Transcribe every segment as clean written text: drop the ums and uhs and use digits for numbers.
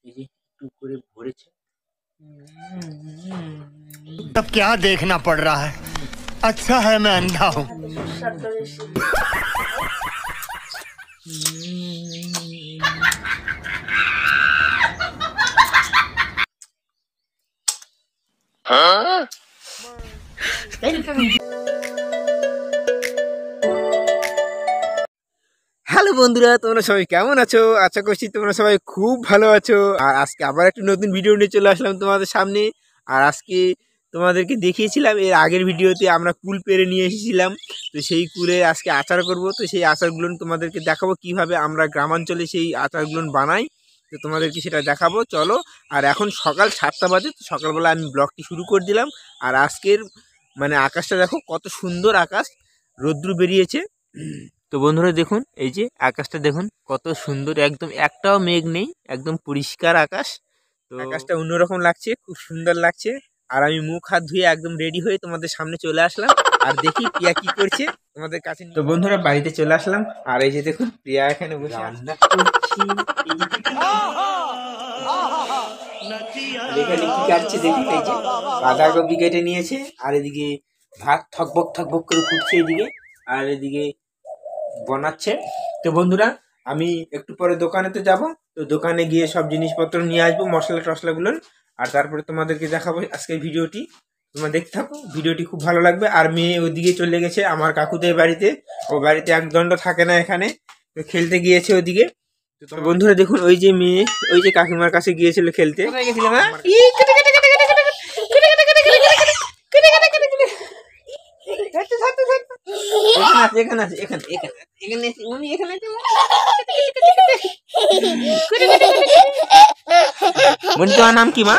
এই যে একটু করে ভরেছে। अब क्या देखना पड़ रहा है? अच्छा है मैं अंधा हूँ। হ্যালো বন্ধুরা, তোমরা সবাই কেমন আছো? আশা করছি তোমরা সবাই খুব ভালো আছো। আর আজকে আবার একটা নতুন ভিডিও নিয়ে চলে আসলাম তোমাদের সামনে। আর আজকে তোমাদেরকে দেখিয়েছিলাম এর আগের ভিডিওতে আমরা কুল পেরে নিয়ে এসেছিলাম। তো সেই কুলে আজকে আচার করব। তো সেই আচারগুলো তোমাদেরকে দেখাবো কিভাবে আমরা গ্রামাঞ্চলে সেই আচারগুলো বানাই। তো তোমাদেরকে সেটা দেখাবো, চলো। আর এখন সকাল 7টা বাজে। তো সকালবেলা আমি ব্লগটি শুরু করে দিলাম। আর আজকের মানে আকাশটা দেখো কত সুন্দর আকাশ, রৌদ্র বেরিয়েছে। তো বন্ধুরা দেখুন, এই যে আকাশটা দেখুন কত সুন্দর, একদম একটাও মেঘ নেই, একদম পরিষ্কার আকাশ। তো আকাশটা অন্যরকম লাগছে, খুব সুন্দর লাগছে। আর আমি মুখ হাত ধুয়ে একদম রেডি হয়ে তোমাদের সামনে চলে আসলাম। আর দেখি প্রিয়া কি করছে তোমাদের কাছে। তো বন্ধুরা বাড়িতে চলে আসলাম। আর এই যে দেখুন প্রিয়া এখানে বসে রান্না করছি। এখানে কি কাটছে দেখুন, এই যে বাঁধাকপি কেটে নিয়েছে। আর এদিকে ভাত থকবক থকবক করে ফুটছে এদিকে, আর এদিকে বানাচ্ছে। তো বন্ধুরা আমি একটু পরে দোকানেতে যাব। তো দোকানে গিয়ে সব জিনিসপত্র নিয়ে আসবো, মশলা টশলাগুলো। আর তারপরে তোমাদেরকে দেখাবো আজকের ভিডিওটি। তোমরা দেখতে থাকো, ভিডিওটি খুব ভালো লাগবে। আর মেয়ে ওইদিকে চলে গেছে আমার কাকুদের বাড়িতে। ও বাড়িতে একদণ্ড থাকে না এখানে, তো খেলতে গিয়েছে ওদিকে। তো বন্ধুরা দেখুন, ওই যে মেয়ে ওই যে কাকিমার কাছে গিয়েছিল খেলতে। গেছিলাম তোমার নাম কি মা?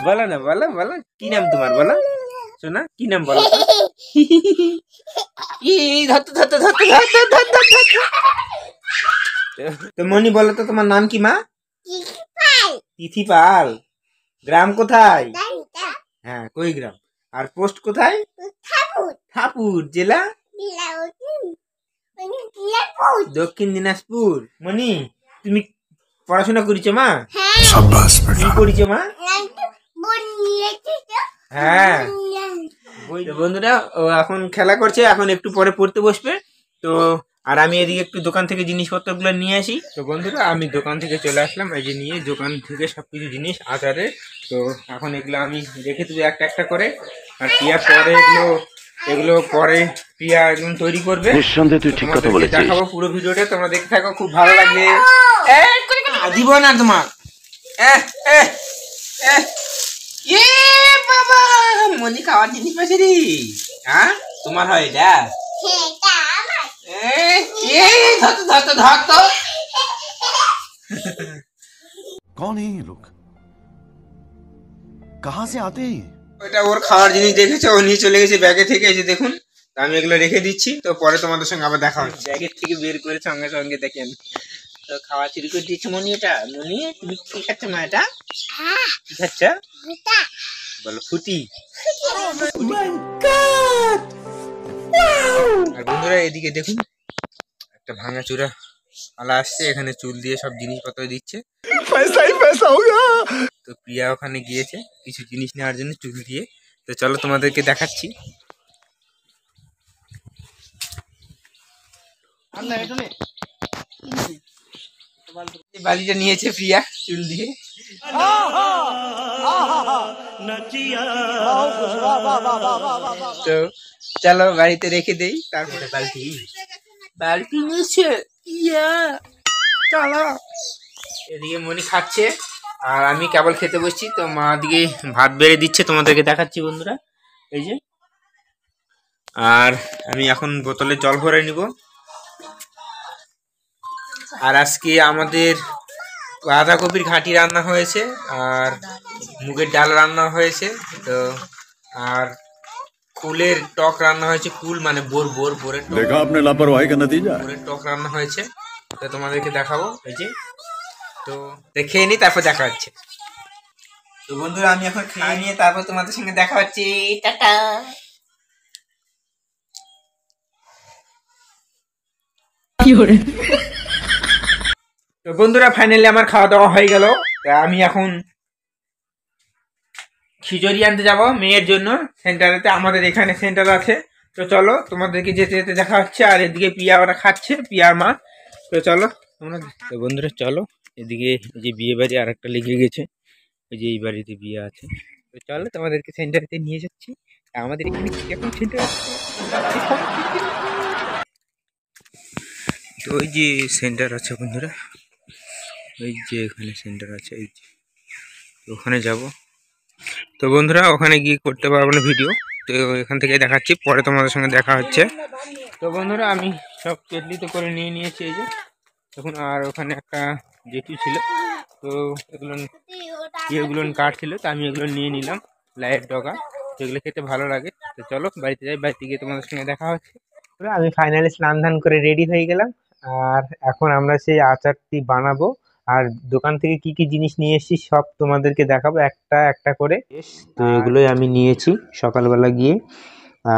বলো না, বলো বলো, কি নাম তোমার বলো শোনা, কি নাম বলো? তো মনি বলো তো তোমার নাম কি মা? তিথি পাল। গ্রাম কোথায়? হ্যাঁ, কই গ্রাম? আর পোস্ট কোথায়? ঠাকুর। জেলা? দক্ষিণ দিনাজপুর। মনি তুমি পড়াশোনা করেছো মা? কি করেছো মা? হ্যাঁ বন্ধুরা, ও এখন খেলা করছে, এখন একটু পরে পড়তে বসবে। তো আর আমি এদিকে একটু দোকান থেকে জিনিসপত্রগুলো নিয়ে আসি। তো বন্ধুরা আমি দোকান থেকে চলে আসলাম, এই যে নিয়ে দোকান থেকে সবকিছু জিনিস আচারে। তো এখন এগুলো আমি রেখে দেবো একটা একটা করে। আর প্রিয়া পরে এগুলো পরে প্রিয়া একদম তৈরি করবে। নিঃসন্দেহে তুই ঠিক কথা বলেছিস। দেখাবো পুরো ভিডিওটা, তোমরা দেখতে থাকো, খুব ভালো লাগবে। দিব না তোমার। বাবা মনি খাওয়ার জিনিস পাশে রে। হ্যাঁ তোমার হয় এটা? कौन है ये लोग? कहां से आते हैं? ওটা ওর খাওয়ার জিনিস দেখেছে, ও নিয়ে চলে গেছে ব্যাগে থেকে। এই যে দেখুন, আমি এগুলো রেখে দিচ্ছি। তো পরে তোমাদের সঙ্গে আবার দেখা হচ্ছে। ব্যাগের থেকে বের করে সঙ্গে সঙ্গে দেখেন তো খাওয়া শুরু করে দিচ্ছে মনি। এটা মনি তুমি কি খাচ্ছ মা? এটা কি খাচ্ছ বলো? ফুটি। আর বন্ধুরা এদিকে দেখুন, একটা ভাঙা চূড়া আলা আসছে, এখানে চুল দিয়ে সব জিনিসপত্র দিচ্ছে। তো প্রিয়া ওখানে গিয়েছে কিছু জিনিস নেওয়ার জন্য চুল দিয়ে। তো চলো তোমাদেরকে দেখাচ্ছি। বালিটা নিয়েছে প্রিয়া চুল দিয়ে। তো চলো বাড়িতে রেখে দেই, তারপরে বালতি নিয়েছে। চলো এদিকে মনি খাচ্ছে আর আমি কেবল খেতে বসছি। তো মা দিকে ভাত বেড়ে দিচ্ছে, তোমাদেরকে দেখাচ্ছি বন্ধুরা এই যে। আর আমি এখন বোতলে জল ভরে নিব। আর আজকে আমাদের বাঁধাকপির ঘাঁটি রান্না হয়েছে, আর মুগের ডাল রান্না হয়েছে। তো আর কুলের টক রান্না হয়েছে। কুল মানে বোরের টক রান্না হয়েছে। তো তোমাদেরকে দেখাবো এই যে। তো খেয়ে নি, তারপর দেখা হচ্ছে। তো বন্ধুরা আমি এখন খেয়ে নিয়ে তারপর তোমাদের সঙ্গে দেখা হচ্ছে। টাটা। তো বন্ধুরা ফাইনালি আমার খাওয়া দাওয়া হয়ে গেল। আমি এখন খিচুড়ি আনতে যাব মেয়ের জন্য সেন্টারেতে, আমাদের এখানে সেন্টার আছে। তো চলো তোমাদেরকে যেতে যেতে দেখা হচ্ছে। আর এদিকে পিয়া ওরা খাচ্ছে, পিয়ার মা। তো চলো তোমরা। তো বন্ধুরা চলো, এদিকে এই যে বিয়ে বাড়ি আর একটা লেগে গেছে, ওই যে এই বাড়িতে বিয়ে আছে। তো চলো তোমাদেরকে সেন্টারেতে নিয়ে যাচ্ছি। আমাদের এখানে কিরকম সেন্টার আছে তো ওই যে সেন্টার আছে বন্ধুরা, ওই যে এখানে সেন্টার আছে, এই যে ওখানে যাব। তো বন্ধুরা ওখানে গিয়ে করতে পারবো না ভিডিও, তো এখান থেকে দেখাচ্ছি, পরে তোমাদের সঙ্গে দেখা হচ্ছে। তো বন্ধুরা আমি সব কেটলিতে করে নিয়ে নিয়েছি এই যে তখন। আর ওখানে একটা জেঠু ছিল, তো এগুলো কাটছিল, তো আমি এগুলো নিয়ে নিলাম, লাইয়ের ডগা, যেগুলো খেতে ভালো লাগে। তো চলো বাড়িতে যাই, বাড়িতে গিয়ে তোমাদের সঙ্গে দেখা হচ্ছে। আমি ফাইনালি স্নান ধান করে রেডি হয়ে গেলাম। আর এখন আমরা সেই আচারটি বানাবো। আর দোকান থেকে কি কি জিনিস নিয়ে এসেছি সব তোমাদেরকে দেখাবো একটা একটা করে। তো এগুলোই আমি নিয়েছি সকালবেলা গিয়ে।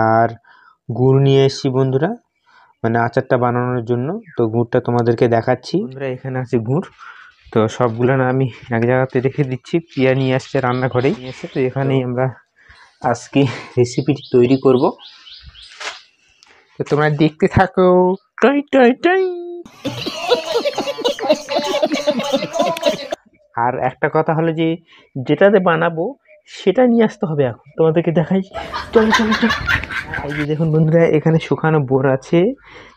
আর গুড় নিয়ে এসেছি বন্ধুরা, মানে আচারটা বানানোর জন্য। তো গুড়টা তোমাদেরকে দেখাচ্ছি বন্ধুরা, এখানে আছে গুড়। তো সবগুলো না আমি এক জায়গাতে রেখে দিচ্ছি। পিয়া নিয়ে আসছে রান্নাঘরেই নিয়ে এসে, তো এখানেই আমরা আজকে রেসিপিটি তৈরি করব। তো তোমরা দেখতে থাকো। টাই টাই টাই। আর একটা কথা হলো যে যেটাতে বানাবো সেটা নিয়ে আসতে হবে। এখন তোমাদেরকে দেখাই, চলো চলো চলো। এই যে দেখুন বন্ধুরা, এখানে শুকানো বোর আছে।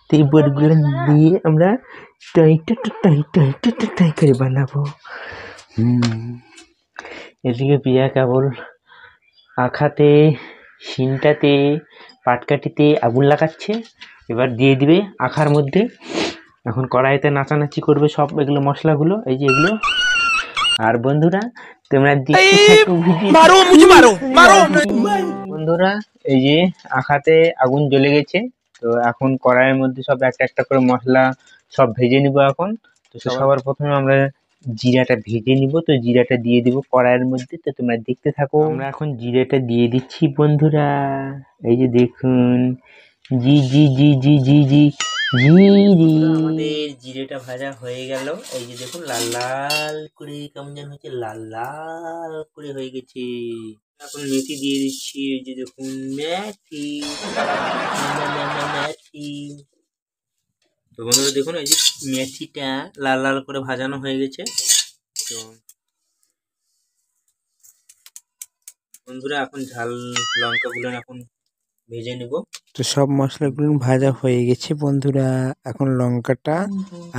তো এই বোরগুলো দিয়ে আমরা টাই টাই টাই টাই টাই টাই করে বানাবো। এদিকে পিয়া কেবল আখাতে, শিনটাতে, পাটকাঠিতে আগুন লাগাচ্ছে। এবার দিয়ে দিবে আখার মধ্যে। এখন কড়াইতে নাচানাচি করবে সব এগুলো মশলাগুলো, এই যে এগুলো। আর বন্ধুরা তোমরা দেখতে থাকো বন্ধুরা, এই যে আখাতে আগুন জ্বলে গেছে। তো এখন কড়াইয়ের মধ্যে সব একটা একটা করে মশলা সব ভেজে নিব এখন। তো সবার প্রথমে আমরা জিরাটা ভেজে নিব। তো জিরাটা দিয়ে দিব কড়াইয়ের মধ্যে। তো তোমরা দেখতে থাকো। আমরা এখন জিরাটা দিয়ে দিচ্ছি বন্ধুরা, এই যে দেখুন। জি জি জি জি জি জি জি। আমাদের জিরেটা ভাজা হয়ে গেল, এই যে দেখুন লাল লাল করে কেমন যেন হচ্ছে, লাল লাল করে হয়ে গেছে। এখন মেথি দিয়ে দিচ্ছি, এই যে দেখুন মেথি মেথি। তো বন্ধুরা দেখুন এই যে মেথিটা লাল লাল করে ভাজানো হয়ে গেছে। তো বন্ধুরা এখন ঝাল লঙ্কাগুলো এখন ভেজে নেব। তো সব মশলাগুলো ভাজা হয়ে গেছে বন্ধুরা, এখন লঙ্কাটা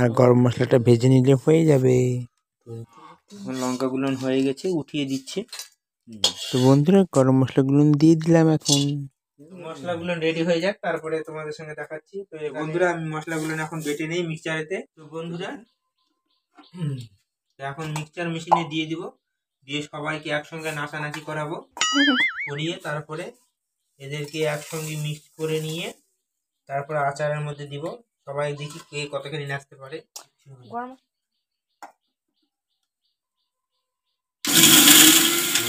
আর গরম মশলাটা ভেজে নিলে হয়ে যাবে। এখন লঙ্কাগুলো হয়ে গেছে, উঠিয়ে দিচ্ছে। তো বন্ধুরা গরম মশলাগুলো দিয়ে দিলাম। এখন মশলাগুলো রেডি হয়ে যাক, তারপরে তোমাদের সঙ্গে দেখাচ্ছি। তো বন্ধুরা আমি মশলাগুলো এখন বেটে নেই মিক্সচারেতে। তো বন্ধুরা এখন মিক্সচার মেশিনে দিয়ে দিব, দিয়ে সবাইকে একসঙ্গে নাচানাচি করাবো, করিয়ে তারপরে এদেরকে একসঙ্গে মিক্স করে নিয়ে তারপরে আচারের মধ্যে দিব। সবাই দেখি কে কতখানি নাচতে পারে।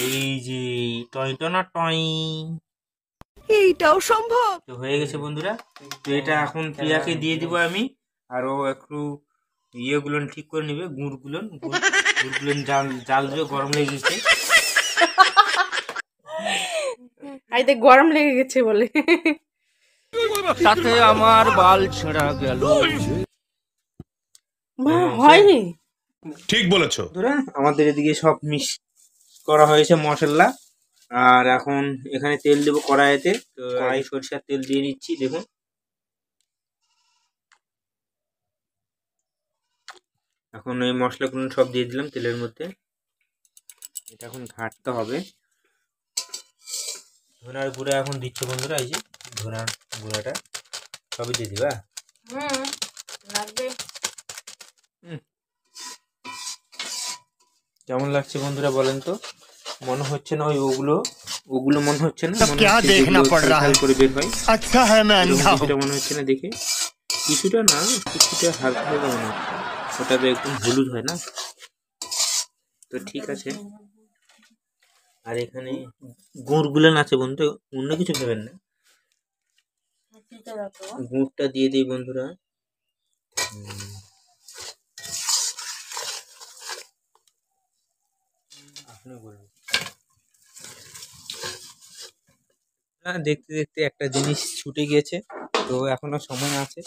এই যে টয় টনা টয়, এইটাও সম্ভব। তো হয়ে গেছে বন্ধুরা। তো এটা এখন প্রিয়াকে দিয়ে দিব আমি। আর ও একটু ইয়েগুলো ঠিক করে নিবে, গুড়গুলো জাল দিয়ে গরম লেগে গেছে। আইতে গরম লেগে গেছে বলে তাতে আমার বাল ছেঁড়া গেল। হয়নি। ठीक बोलेছো। বন্ধুরা আমাদের এদিকে সব মিক্স করা হয়েছে মশলা। আর এখন এখানে তেল দেবো কড়াইতে। তো কড়াই সরিষার তেল দিয়ে নিচ্ছি দেখুন। এখন এই মশলাগুলো সব দিয়ে দিলাম তেলের মধ্যে। এটা এখন ঘাঁটতে হবে। ধনার গুঁড়া এখন দিচ্ছে বন্ধুরা, এই যে ধনার গুঁড়াটা সবই দিয়ে দিবা। লাগবে। কেমন লাগছে বন্ধুরা বলেন তো? মনে হচ্ছে না ওগুলো মনে হচ্ছে না, सब क्या देखना पड़ रहा है। করে বের হয়। अच्छा है मैं अंधा हूँ। কিছুটা মনে হচ্ছে না দেখে, কিছুটা না, কিছুটা হালকা হালকা মনে হচ্ছে। ওটা তো একদম হলুদ হয় না। তো ঠিক আছে। আর এখানে গুড়গুলো আছে বন্ধু, অন্য কিছু ভেবেন না। গুড়টা দিয়ে দিই বন্ধুরা। দেখতে দেখতে একটা জিনিস ছুটে গিয়েছে, তো এখনো সময় আছে।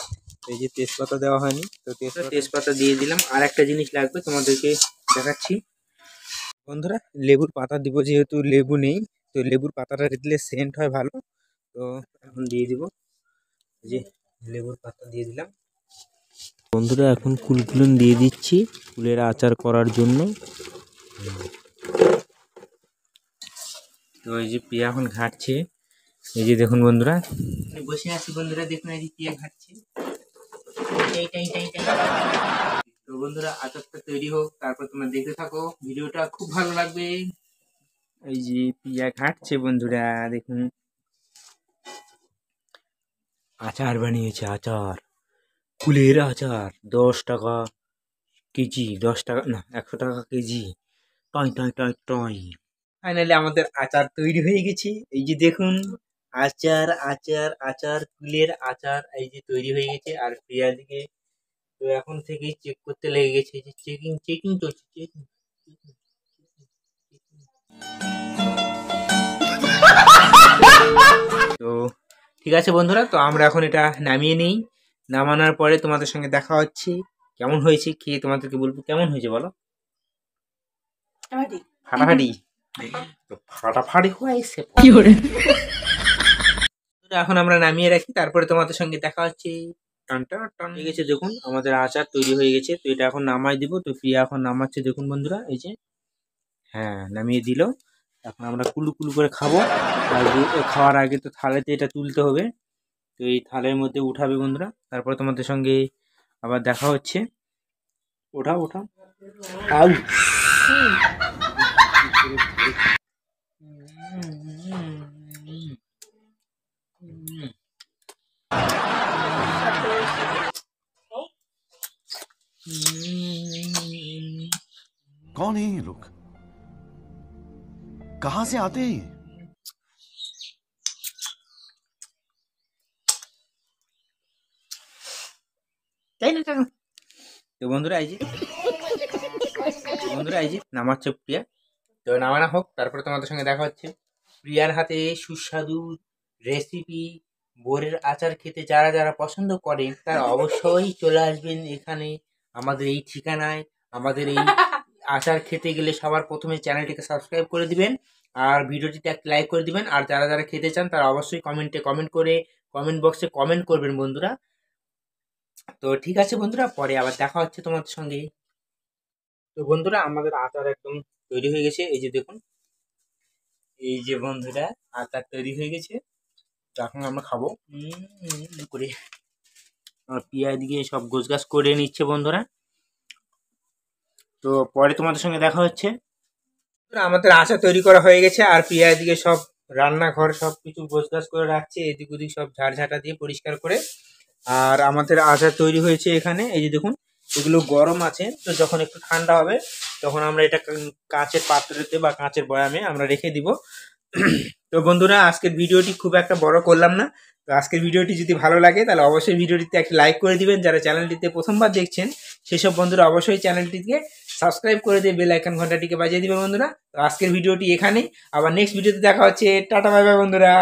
এই যে তেজপাতা দেওয়া হয়নি, তো তেজপাতা দিয়ে দিলাম। আর একটা জিনিস লাগবে, তোমাদেরকে দেখাচ্ছি বন্ধুরা। লেবুর পাতা দিব, যেহেতু লেবু নেই, তো লেবুর পাতাটা দিলে সেন্ট হয় ভালো। তো এখন দিয়ে দিব, এই যে লেবুর পাতা দিয়ে দিলাম বন্ধুরা। এখন কুলকুলুন দিয়ে দিচ্ছি কুলের আচার করার জন্য। তো এই যে পিয়া এখন ঘাটছে, এই যে দেখুন বন্ধুরা, বসে আছি বন্ধুরা, দেখুন এই যে পিয়া ঘাটছে। তো বন্ধুরা আচারটা তৈরি হোক, তারপর তোমরা দেখতে থাকো, ভিডিওটা খুব ভালো লাগবে। এই যে পিয়া ঘাটছে বন্ধুরা, দেখুন আচার বানিয়েছে, আচার, কুলের আচার। 10 টাকা কেজি, 10 টাকা না, 100 টাকা KG. Toy toy toy toy. Finally আমাদের আচার তৈরি হয়ে গেছে। এই যে দেখুন, আচার আচার আচার, কুলের আচার এই যে তৈরি হয়ে গেছে। আর প্রিয়া দিকে তো এখন থেকেই চেক করতে লেগে গেছে, যে চেকিং চেকিং চলছে, চেকিং। তো ঠিক আছে বন্ধুরা, তো আমরা এখন এটা নামিয়ে নিই। নামানোর পরে তোমাদের সঙ্গে দেখা হচ্ছে, কেমন হয়েছে খেয়ে তোমাদেরকে বলবো। কেমন হয়েছে বলো? ফাটাফাটি। তো ফাটাফাটি হয়েছে। এখন আমরা নামিয়ে রাখি, তারপরে তোমাদের সঙ্গে দেখা হচ্ছে। টানটা টান হয়ে গেছে, দেখুন আমাদের আচার তৈরি হয়ে গেছে। তো এটা এখন নামাই দিব। তো প্রিয়া এখন নামাচ্ছে, দেখুন বন্ধুরা, এই যে হ্যাঁ নামিয়ে দিল। এখন আমরা কুলু কুলু করে খাবো। আর খাওয়ার আগে তো থালাতে এটা তুলতে হবে, তো এই থালের মধ্যে উঠাবে বন্ধুরা। তারপরে তোমাদের সঙ্গে আবার দেখা হচ্ছে। ওঠাও ওঠাও। আউ कौन है ये लोग? कहां से आते हैं ये? তো বন্ধুরা এই যে নামাচ্ছে প্রিয়া। তো নামানো হোক, তারপরে তোমাদের সঙ্গে দেখা হচ্ছে। প্রিয়ার হাতে সুস্বাদু রেসিপি বোরের আচার খেতে যারা যারা পছন্দ করেন, তারা অবশ্যই চলে আসবেন এখানে, আমাদের এই ঠিকানায়। আমাদের এই আচার খেতে গেলে সবার প্রথমে চ্যানেলটিকে সাবস্ক্রাইব করে দিবেন, আর ভিডিওটিতে একটা লাইক করে দিবেন। আর যারা যারা খেতে চান তারা অবশ্যই কমেন্ট করে কমেন্ট বক্সে কমেন্ট করবেন বন্ধুরা। তো ঠিক আছে বন্ধুরা, পরে আবার দেখা হচ্ছে তোমাদের সঙ্গে। তো বন্ধুরা আমাদের আচার একদম তৈরি হয়ে গেছে, এই যে দেখুন, এই যে বন্ধুরা আচার তৈরি হয়ে গেছে। তো এখন আমরা খাবো করে। আর পিয়া দিকে সব গোছগাছ করে নিচ্ছে বন্ধুরা। তো পরে তোমাদের সঙ্গে দেখা হচ্ছে। আমাদের আচার তৈরি করা হয়ে গেছে, আর পিয়া দিকে সব রান্নাঘর সব কিছু গোছগাছ করে রাখছে, এদিক ওদিক সব ঝাড়ঝাঁটা দিয়ে পরিষ্কার করে। আর আমাদের আচার তৈরি হয়েছে এখানে, এই যে দেখুন, এগুলো গরম আছে। তো যখন একটু ঠান্ডা হবে তখন আমরা এটা কাঁচের পাত্রতে বা কাঁচের বয়ামে আমরা রেখে দিব। তো বন্ধুরা আজকের ভিডিওটি খুব একটা বড় করলাম না। তো আজকের ভিডিওটি যদি ভালো লাগে তাহলে অবশ্যই ভিডিওটিতে একটা লাইক করে দিবেন। যারা চ্যানেলটিতে প্রথমবার দেখছেন সেসব বন্ধুরা অবশ্যই চ্যানেলটিকে সাবস্ক্রাইব করে দিয়ে বেল আইকন ঘন্টাটিকে বাজিয়ে দিবেন বন্ধুরা। তো আজকের ভিডিওটি এখানেই, আবার নেক্সট ভিডিওতে দেখা হচ্ছে। টাটা বাই বাই বন্ধুরা।